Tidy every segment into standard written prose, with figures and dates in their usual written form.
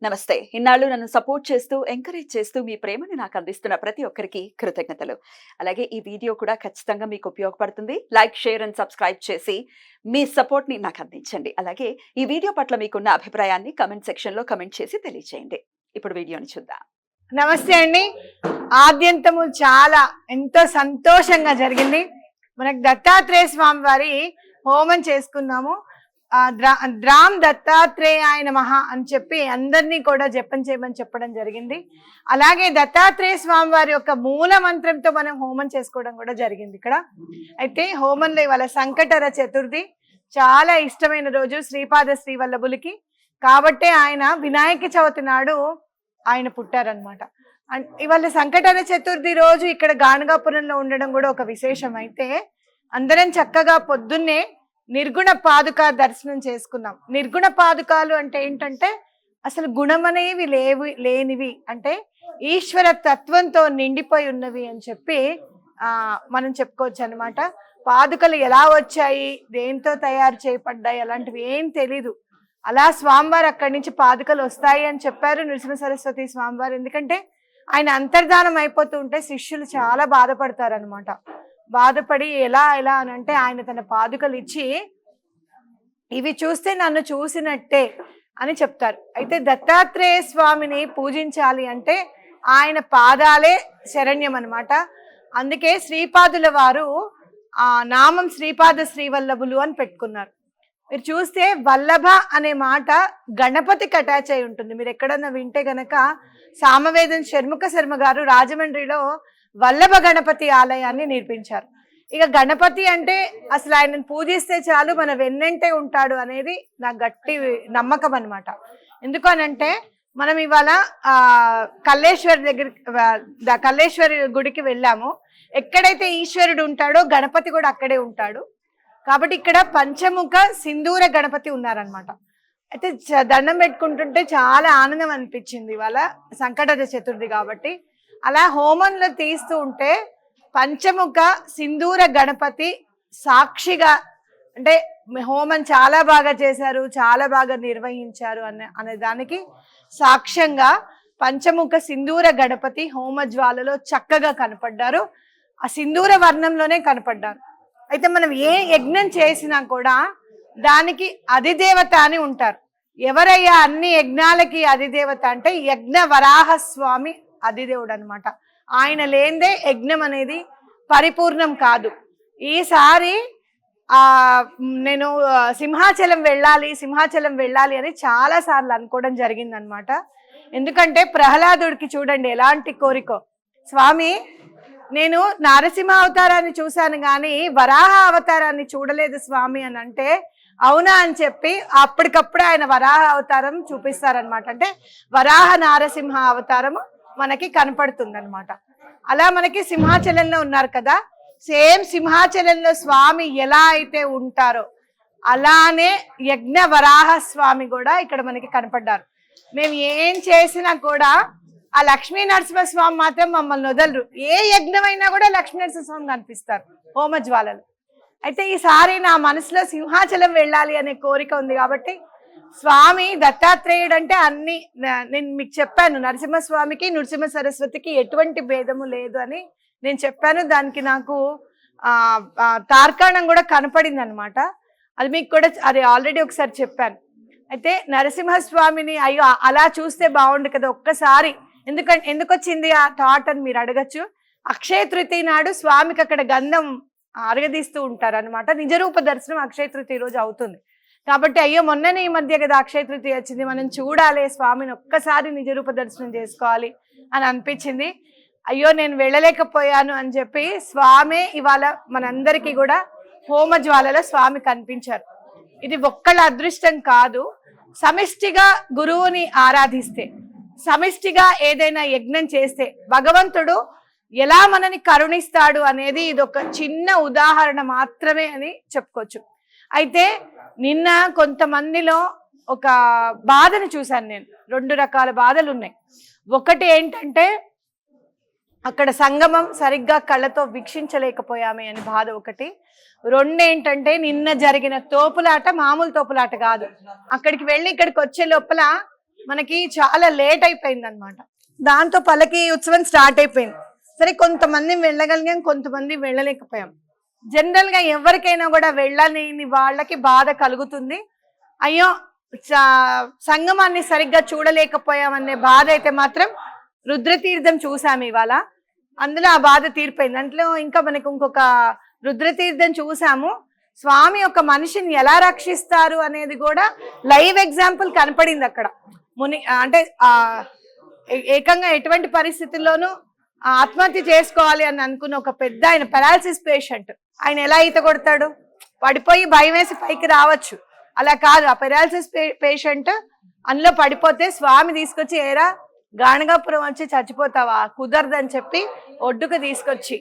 నమస్తే. ఇన్నాళ్ళు నన్ను సపోర్ట్ చేస్తూ, ఎంకరేజ్ చేస్తూ మీ ప్రేమని నాకు అందిస్తున్న ప్రతి ఒక్కరికి కృతజ్ఞతలు. అలాగే ఈ వీడియో కూడా ఖచ్చితంగా మీకు ఉపయోగపడుతుంది. లైక్, షేర్ అండ్ సబ్స్క్రైబ్ చేసి మీ సపోర్ట్‌ని నాకు అందించండి. అలాగే ఈ వీడియో పట్ల మీకున్న అభిప్రాయాన్ని కామెంట్ సెక్షన్‌లో కామెంట్ చేసి తెలియజేయండి. ఇప్పుడు వీడియోని చూద్దాం. నమస్తే అండి. ఆద్యంతము చాలా ఎంతో సంతోషంగా జరిగింది. మనకు దత్తాత్రేయ స్వామి వారి హోమం చేసుకున్నాము. ద్రామ్ దత్తాత్రేయాయ నమః అని చెప్పి అందరినీ కూడా జపం చేయమని చెప్పడం జరిగింది. అలాగే దత్తాత్రేయ స్వామి వారి యొక్క మూల మంత్రంతో మనం హోమం చేసుకోవడం కూడా జరిగింది ఇక్కడ. అయితే హోమంలో ఇవాళ సంకటహర చతుర్థి, చాలా ఇష్టమైన రోజు శ్రీపాద శ్రీవల్లభులకి. కాబట్టే ఆయన వినాయక చవితి నాడు ఆయన పుట్టారనమాట. ఇవాళ సంకటహర చతుర్థి రోజు ఇక్కడ గాణగాపురంలో ఉండడం కూడా ఒక విశేషం. అయితే అందరం చక్కగా పొద్దున్నే నిర్గుణ పాదుక దర్శనం చేసుకున్నాం. నిర్గుణ పాదుకాలు అంటే ఏంటంటే అసలు గుణమనేవి లేనివి, అంటే ఈశ్వర తత్వంతో నిండిపోయి ఉన్నవి అని చెప్పి మనం చెప్పుకోవచ్చు అనమాట. పాదుకలు ఎలా వచ్చాయి, దేంతో తయారు చేయబడ్డాయి అలాంటివి ఏం తెలీదు. అలా స్వామివారు అక్కడి నుంచి పాదుకలు వస్తాయి అని చెప్పారు నృసింహ సరస్వతి స్వామివారు. ఎందుకంటే ఆయన అంతర్ధానం అయిపోతూ ఉంటే శిష్యులు చాలా బాధపడతారనమాట. బాధపడి ఎలా అని అంటే ఆయన తన పాదుకలు ఇచ్చి ఇవి చూస్తే నన్ను చూసినట్టే అని చెప్తారు. అయితే దత్తాత్రేయ స్వామిని పూజించాలి అంటే ఆయన పాదాలే శరణ్యం అనమాట. అందుకే శ్రీపాదుల వారు ఆ నామం శ్రీపాద శ్రీవల్లభులు అని పెట్టుకున్నారు. మీరు చూస్తే వల్లభ అనే మాట గణపతికి అటాచ్ అయి ఉంటుంది. మీరు ఎక్కడన్నా వింటే గనక సామవేదం షణ్ముఖ శర్మ గారు రాజమండ్రిలో వల్లభ గణపతి ఆలయాన్ని నిర్మించారు. ఇక గణపతి అంటే అసలు ఆయనను పూజిస్తే చాలు మన వెన్నంటే ఉంటాడు అనేది నా గట్టి నమ్మకం అనమాట. ఎందుకనంటే మనం ఇవాళ కల్లేశ్వరి కల్లేశ్వరి గుడికి వెళ్ళాము. ఎక్కడైతే ఈశ్వరుడు ఉంటాడో గణపతి కూడా అక్కడే ఉంటాడు. కాబట్టి ఇక్కడ పంచముఖ సింధూర గణపతి ఉన్నారనమాట. అయితే దండం పెట్టుకుంటుంటే చాలా ఆనందం అనిపించింది ఇవాళ సంకటహర చతుర్థి కాబట్టి. అలా హోమంలో తీస్తూ ఉంటే పంచముఖ సింధూర గణపతి సాక్షిగా, అంటే హోమం చాలా బాగా చేశారు, చాలా బాగా నిర్వహించారు అనే దానికి సాక్ష్యంగా పంచముఖ సింధూర గణపతి హోమ జ్వాలలో చక్కగా కనపడ్డారు. ఆ సింధూర వర్ణంలోనే కనపడ్డారు. అయితే మనం ఏ యజ్ఞం చేసినా కూడా దానికి అధిదేవత అని ఉంటారు. ఎవరయ్యా అన్ని యజ్ఞాలకి అధిదేవత అంటే యజ్ఞ వరాహస్వామి అధిదేవుడు అనమాట. ఆయన లేనిదే యజ్ఞం అనేది పరిపూర్ణం కాదు. ఈసారి నేను సింహాచలం వెళ్ళాలి అని చాలా సార్లు అనుకోవడం జరిగిందనమాట. ఎందుకంటే ప్రహ్లాదుడికి చూడండి ఎలాంటి కోరికో, స్వామి నేను నరసింహ అవతారాన్ని చూశాను కానీ వరాహ అవతారాన్ని చూడలేదు స్వామి అని అంటే, అవునా అని చెప్పి అప్పటికప్పుడే ఆయన వరాహ అవతారం చూపిస్తారనమాట. అంటే వరాహ నారసింహ అవతారము మనకి కనపడుతుంది అనమాట. అలా మనకి సింహాచలంలో ఉన్నారు కదా, సేమ్ సింహాచలంలో స్వామి ఎలా అయితే ఉంటారో అలానే యజ్ఞ వరాహ స్వామి కూడా ఇక్కడ మనకి కనపడ్డారు. మేము ఏం చేసినా కూడా ఆ లక్ష్మీ నరసింహస్వామి మాత్రం మమ్మల్ని వదలరు. ఏ యజ్ఞమైనా కూడా లక్ష్మీ నరసింహస్వామి కనిపిస్తారు హోమజ్వాలలు. అయితే ఈసారి నా మనసులో సింహాచలం వెళ్ళాలి అనే కోరిక ఉంది కాబట్టి స్వామి దత్తాత్రేయుడు అంటే అన్ని నేను మీకు చెప్పాను, నరసింహస్వామికి నృసింహ సరస్వతికి ఎటువంటి భేదము లేదు అని నేను చెప్పాను. దానికి నాకు తార్కాణం కూడా కనపడింది అనమాట. అది మీకు కూడా అది ఆల్రెడీ ఒకసారి చెప్పాను. అయితే నరసింహస్వామిని అయ్యో అలా చూస్తే బాగుండు కదా ఒక్కసారి, ఎందుకు వచ్చింది ఆ థాట్ అని మీరు అడగచ్చు. అక్షయ తృతీయ నాడు స్వామికి అక్కడ గంధం అరగదీస్తూ ఉంటారు అనమాట. నిజరూప దర్శనం అక్షయ తృతీయ రోజు అవుతుంది కాబట్టి అయ్యో మొన్ననే ఈ మధ్య కదా అక్షయ తృతీయ వచ్చింది, మనం చూడాలి స్వామిని ఒక్కసారి నిజరూప దర్శనం చేసుకోవాలి అని అనిపించింది. అయ్యో నేను వెళ్ళలేకపోయాను అని చెప్పి స్వామి ఇవాళ మనందరికీ కూడా హోమ జ్వాలలో స్వామి కనిపించారు. ఇది ఒక్కళ్ళ అదృష్టం కాదు. సమిష్టిగా గురువుని ఆరాధిస్తే, సమిష్టిగా ఏదైనా యజ్ఞం చేస్తే భగవంతుడు ఎలా మనని కరుణిస్తాడు అనేది ఇది ఒక చిన్న ఉదాహరణ మాత్రమే అని చెప్పుకోవచ్చు. అయితే నిన్న కొంతమందిలో ఒక బాధను చూశాను నేను. 2 రకాల బాధలు ఉన్నాయి. ఒకటి ఏంటంటే అక్కడ సంగమం సరిగ్గా కళ్ళతో వీక్షించలేకపోయామే అని బాధ ఒకటి. 2 ఏంటంటే నిన్న జరిగిన తోపులాట మామూలు తోపులాట కాదు. అక్కడికి వెళ్ళి ఇక్కడికి వచ్చే లోపల మనకి చాలా లేట్ అయిపోయింది అనమాట. దాంతో పల్లకి ఉత్సవం స్టార్ట్ అయిపోయింది. సరే, కొంతమంది వెళ్ళగలిగాం, కొంతమంది వెళ్ళలేకపోయాం. జనరల్ గా ఎవరికైనా కూడా వెళ్ళలేని వాళ్ళకి బాధ కలుగుతుంది. అయ్యో సంగమాన్ని సరిగ్గా చూడలేకపోయామనే బాధ అయితే మాత్రం రుద్రతీర్థం చూసాము ఇవాళ, అందులో ఆ బాధ తీరిపోయింది. దాంట్లో ఇంకా మనకు ఇంకొక రుద్రతీర్థం చూసాము. స్వామి ఒక మనిషిని ఎలా రక్షిస్తారు అనేది కూడా లైవ్ ఎగ్జాంపుల్ కనపడింది అక్కడ. అంటే ఏకంగా ఎటువంటి పరిస్థితుల్లోనూ ఆత్మహత్య చేసుకోవాలి అని అనుకున్న ఒక పెద్ద ఆయన పెరాలసిస్ పేషెంట్, ఆయన ఎలా ఈత కొడతాడు? పడిపోయి భయం వేసి పైకి రావచ్చు, అలా కాదు. ఆ పెరాలసిస్ పేషెంట్ అందులో పడిపోతే స్వామి తీసుకొచ్చి, ఏరా గాణగాపురం వచ్చి చచ్చిపోతావా, కుదరదని చెప్పి ఒడ్డుకు తీసుకొచ్చి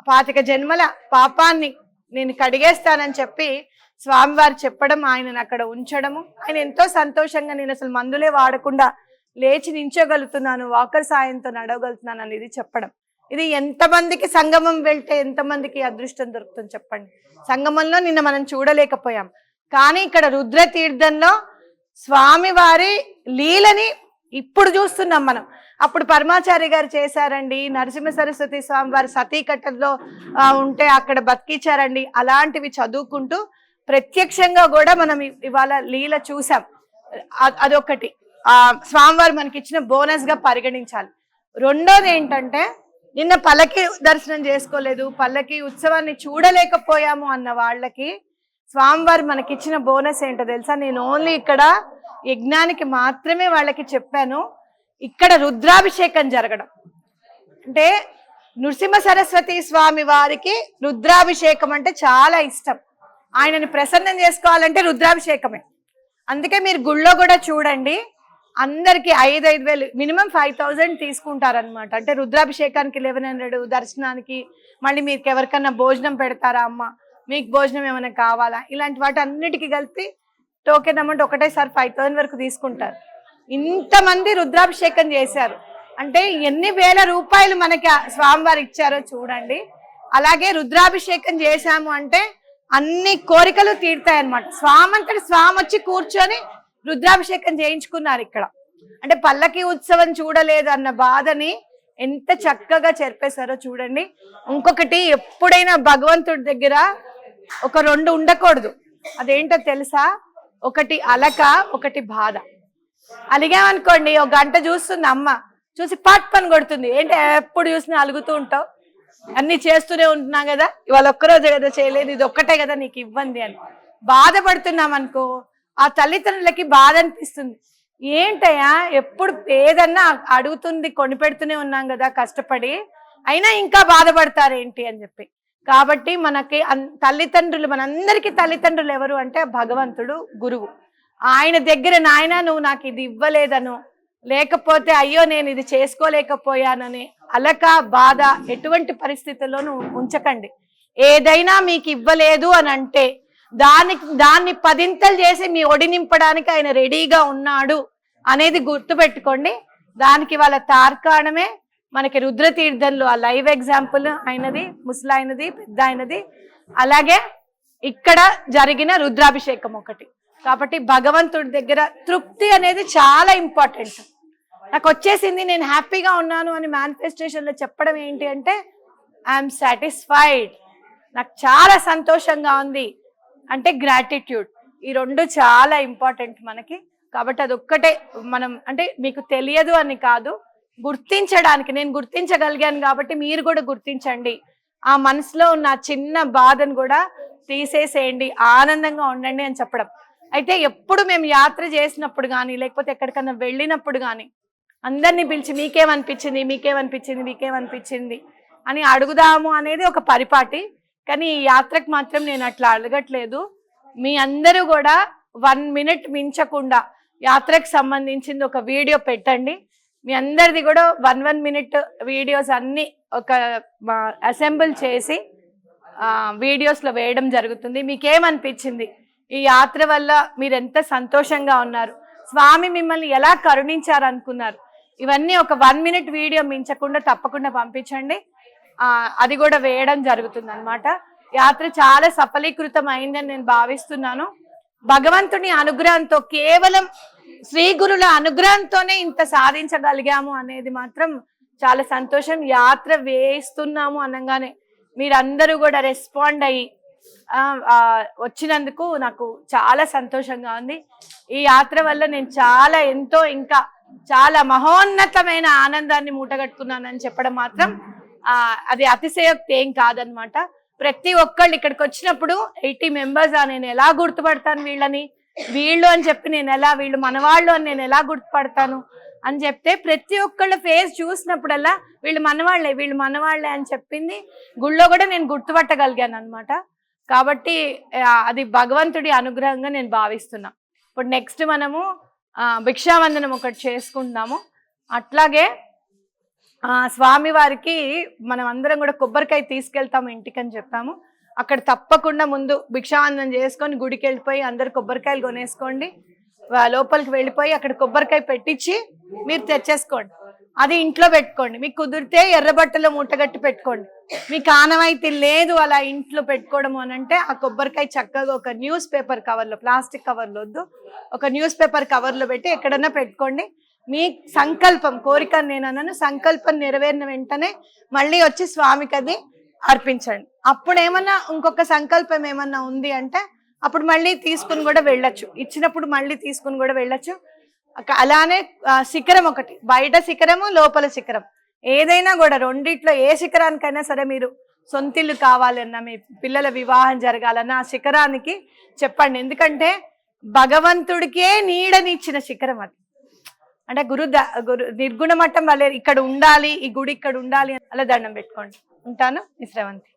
25 జన్మల పాపాన్ని నేను కడిగేస్తానని చెప్పి స్వామివారు చెప్పడం, ఆయనను అక్కడ ఉంచడము. ఆయన ఎంతో సంతోషంగా నేను అసలు మందులే వాడకుండా లేచి నించోగలుగుతున్నాను, వాకర్ సాయంతో నడవగలుగుతున్నాను అనేది చెప్పడం. ఇది ఎంతమందికి సంగమం వెళ్తే ఎంతమందికి అదృష్టం దొరుకుతుంది చెప్పండి. సంగమంలో నిన్న మనం చూడలేకపోయాం, కానీ ఇక్కడ రుద్రతీర్థంలో స్వామివారి లీలని ఇప్పుడు చూస్తున్నాం మనం. అప్పుడు పరమాచార్య గారు చేశారండి, నరసింహ సరస్వతి స్వామి వారి సతీకట్టలో ఉంటే అక్కడ బతికించారండి. అలాంటివి చదువుకుంటూ ప్రత్యక్షంగా కూడా మనం ఇవాళ లీల చూసాం. అదొకటి స్వామివారు మనకి ఇచ్చిన బోనస్ గా పరిగణించాలి. రెండోది ఏంటంటే, నిన్న పల్లకి దర్శనం చేసుకోలేదు, పల్లకి ఉత్సవాన్ని చూడలేకపోయాము అన్న వాళ్ళకి స్వామివారు మనకిచ్చిన బోనస్ ఏంటో తెలుసా? నేను ఓన్లీ ఇక్కడ యజ్ఞానికి మాత్రమే వాళ్ళకి చెప్పాను. ఇక్కడ రుద్రాభిషేకం జరగడం అంటే, నృసింహ సరస్వతి స్వామి వారికి రుద్రాభిషేకం అంటే చాలా ఇష్టం. ఆయనని ప్రసన్నం చేసుకోవాలంటే రుద్రాభిషేకమే. అందుకే మీరు గుళ్ళో కూడా చూడండి, అందరికి 5,000 మినిమం 5,000 తీసుకుంటారనమాట. అంటే రుద్రాభిషేకానికి 1,100, దర్శనానికి మళ్ళీ మీకు ఎవరికన్నా భోజనం పెడతారా అమ్మ, మీకు భోజనం ఏమైనా కావాలా, ఇలాంటి వాటి అన్నిటికీ కలిపి టోకెన్ అమౌంట్ ఒకటేసారి 5,000 వరకు తీసుకుంటారు. ఇంతమంది రుద్రాభిషేకం చేశారు అంటే ఎన్ని వేల రూపాయలు మనకి స్వామివారు ఇచ్చారో చూడండి. అలాగే రుద్రాభిషేకం చేశాము అంటే అన్ని కోరికలు తీరుతాయన్నమాట. స్వామి వచ్చి కూర్చొని రుద్రాభిషేకం చేయించుకున్నారు ఇక్కడ. అంటే పల్లకి ఉత్సవం చూడలేదు అన్న బాధని ఎంత చక్కగా చెరిపేశారో చూడండి. ఇంకొకటి, ఎప్పుడైనా భగవంతుడి దగ్గర ఒక 2 ఉండకూడదు. అదేంటో తెలుసా? ఒకటి అలక, ఒకటి బాధ. అలిగామనుకోండి, 1 గంట చూస్తుంది అమ్మ, చూసి పాట్ పని కొడుతుంది. ఏంటి ఎప్పుడు చూసినా అలుగుతూ ఉంటావు, అన్ని చేస్తూనే ఉంటున్నా కదా, ఇవాళ ఒక్కరోజే కదా చేయలేదు, ఇది ఒక్కటే కదా నీకు ఇవ్వండి అని బాధపడుతున్నాం అనుకో, ఆ తల్లిదండ్రులకి బాధ అనిపిస్తుంది. ఏంటయ్యా ఎప్పుడు ఏదన్నా అడుగుతుంది, కొనిపెడుతూనే ఉన్నాం కదా కష్టపడి, అయినా ఇంకా బాధపడతారేంటి అని చెప్పి. కాబట్టి మనకి తల్లిదండ్రులు, మనందరికీ తల్లిదండ్రులు ఎవరు అంటే భగవంతుడు, గురువు. ఆయన దగ్గర నాయన నువ్వు నాకు ఇది ఇవ్వలేదను, లేకపోతే అయ్యో నేను ఇది చేసుకోలేకపోయానని అలక, బాధ ఎటువంటి పరిస్థితుల్లోనూ ఉంచకండి. ఏదైనా మీకు ఇవ్వలేదు అని అంటే దాన్ని 10 చేసి మీ ఒడి నింపడానికి ఆయన రెడీగా ఉన్నాడు అనేది గుర్తుపెట్టుకోండి. దానికి వాళ్ళ తార్కాణమే మనకి రుద్రతీర్థంలో ఆ లైవ్ ఎగ్జాంపుల్ అయినది, ముసలాయనది, పెద్ద అయినది, అలాగే ఇక్కడ జరిగిన రుద్రాభిషేకం ఒకటి. కాబట్టి భగవంతుడి దగ్గర తృప్తి అనేది చాలా ఇంపార్టెంట్. నాకు వచ్చేసింది, నేను హ్యాపీగా ఉన్నాను అని మేనిఫెస్టేషన్లో చెప్పడం ఏంటి అంటే ఐఎమ్ సాటిస్ఫైడ్, నాకు చాలా సంతోషంగా ఉంది అంటే గ్రాటిట్యూడ్. ఈ 2 చాలా ఇంపార్టెంట్ మనకి. కాబట్టి అదొక్కటే మనం, అంటే మీకు తెలియదు అని కాదు, గుర్తించడానికి నేను గుర్తించగలిగాను కాబట్టి మీరు కూడా గుర్తించండి. ఆ మనసులో ఉన్న చిన్న బాధను కూడా తీసేసేయండి, ఆనందంగా ఉండండి అని చెప్పడం. అయితే ఎప్పుడు మేము యాత్ర చేసినప్పుడు కానీ, లేకపోతే ఎక్కడికన్నా వెళ్ళినప్పుడు కానీ అందరినీ పిలిచి మీకేమనిపించింది, మీకేమనిపించింది, మీకేమనిపించింది అని అడుగుదాము అనేది ఒక పరిపాటి. కానీ ఈ యాత్రకు మాత్రం నేను అట్లా అడగట్లేదు. మీ అందరూ కూడా 1 మినిట్ మించకుండా యాత్రకు సంబంధించింది ఒక వీడియో పెట్టండి. మీ అందరిది కూడా 1 మినిట్ వీడియోస్ అన్ని ఒక అసెంబుల్ చేసి వీడియోస్లో వేయడం జరుగుతుంది. మీకేమనిపించింది, ఈ యాత్ర వల్ల మీరు ఎంత సంతోషంగా ఉన్నారు, స్వామి మిమ్మల్ని ఎలా కరుణించారు అనుకున్నారు, ఇవన్నీ ఒక 1 మినిట్ వీడియో మించకుండా తప్పకుండా పంపించండి. అది కూడా వేయడం జరుగుతుంది అన్నమాట. యాత్ర చాలా సఫలీకృతం అయిందని నేను భావిస్తున్నాను. భగవంతుని అనుగ్రహంతో కేవలం శ్రీ గురుల అనుగ్రహంతోనే ఇంత సాధించగలిగాము అనేది మాత్రం చాలా సంతోషం. యాత్ర వేస్తున్నాము అనగానే మీరందరూ కూడా రెస్పాండ్ అయ్యి వచ్చినందుకు నాకు చాలా సంతోషంగా ఉంది. ఈ యాత్ర వల్ల నేను ఎంతో ఇంకా చాలా మహోన్నతమైన ఆనందాన్ని మూటగట్టుకున్నానని చెప్పడం మాత్రం అది అతిశయోక్తి ఏం కాదనమాట. ప్రతి ఒక్కళ్ళు ఇక్కడికి వచ్చినప్పుడు 80 మెంబర్స్ నేను ఎలా గుర్తుపడతాను వీళ్ళని, వీళ్ళు అని చెప్పి నేను ఎలా, వీళ్ళు మనవాళ్ళు అని నేను ఎలా గుర్తుపడతాను అని చెప్తే ప్రతి ఒక్కళ్ళ ఫేస్ చూసినప్పుడల్లా వీళ్ళు మనవాళ్లే అని చెప్పింది గుళ్ళో కూడా నేను గుర్తుపట్టగలిగాను అనమాట. కాబట్టి అది భగవంతుడి అనుగ్రహంగా నేను భావిస్తున్నా. ఇప్పుడు నెక్స్ట్ మనము భిక్షావందనం ఒకటి చేసుకుంటున్నాము. అట్లాగే స్వామి వారికి మనం అందరం కూడా కొబ్బరికాయ తీసుకెళ్తాము ఇంటికి అని చెప్పాము. అక్కడ తప్పకుండా ముందు భిక్షావందనం చేసుకొని గుడికి వెళ్ళిపోయి అందరు కొబ్బరికాయలు కొనేసుకోండి. లోపలికి వెళ్ళిపోయి అక్కడ కొబ్బరికాయ పెట్టించి మీరు తెచ్చేసుకోండి. అది ఇంట్లో పెట్టుకోండి. మీకు కుదిరితే ఎర్రబట్టలో మూటగట్టి పెట్టుకోండి. మీకు ఆనవాయితీ లేదు అలా ఇంట్లో పెట్టుకోవడము అని అంటే ఆ కొబ్బరికాయ చక్కగా ఒక న్యూస్ పేపర్ కవర్లో, ప్లాస్టిక్ కవర్లో వద్దు, ఒక న్యూస్ పేపర్ కవర్లో పెట్టి ఎక్కడన్నా పెట్టుకోండి. మీ సంకల్పం, కోరిక నేను అన్నాను, సంకల్పం నెరవేరిన వెంటనే మళ్ళీ వచ్చి స్వామికి అది అర్పించండి. అప్పుడు ఏమన్నా ఇంకొక సంకల్పం ఏమన్నా ఉంది అంటే అప్పుడు మళ్ళీ తీసుకుని కూడా వెళ్ళొచ్చు. ఇచ్చినప్పుడు మళ్ళీ తీసుకుని కూడా వెళ్ళొచ్చు. అలానే శిఖరం ఒకటి, బయట శిఖరము లోపల శిఖరం, ఏదైనా కూడా రెండిట్లో ఏ శిఖరానికైనా సరే మీరు సొంతిల్లు కావాలన్నా, మీ పిల్లల వివాహం జరగాలన్నా ఆ శిఖరానికి చెప్పండి. ఎందుకంటే భగవంతుడికే నీడనిచ్చిన శిఖరం అది. అంటే గురు నిర్గుణ మఠం వల్లే ఇక్కడ ఉండాలి, ఈ గుడి ఇక్కడ ఉండాలి అలా దండం పెట్టుకోండి. ఉంటాను. శ్రవంతి.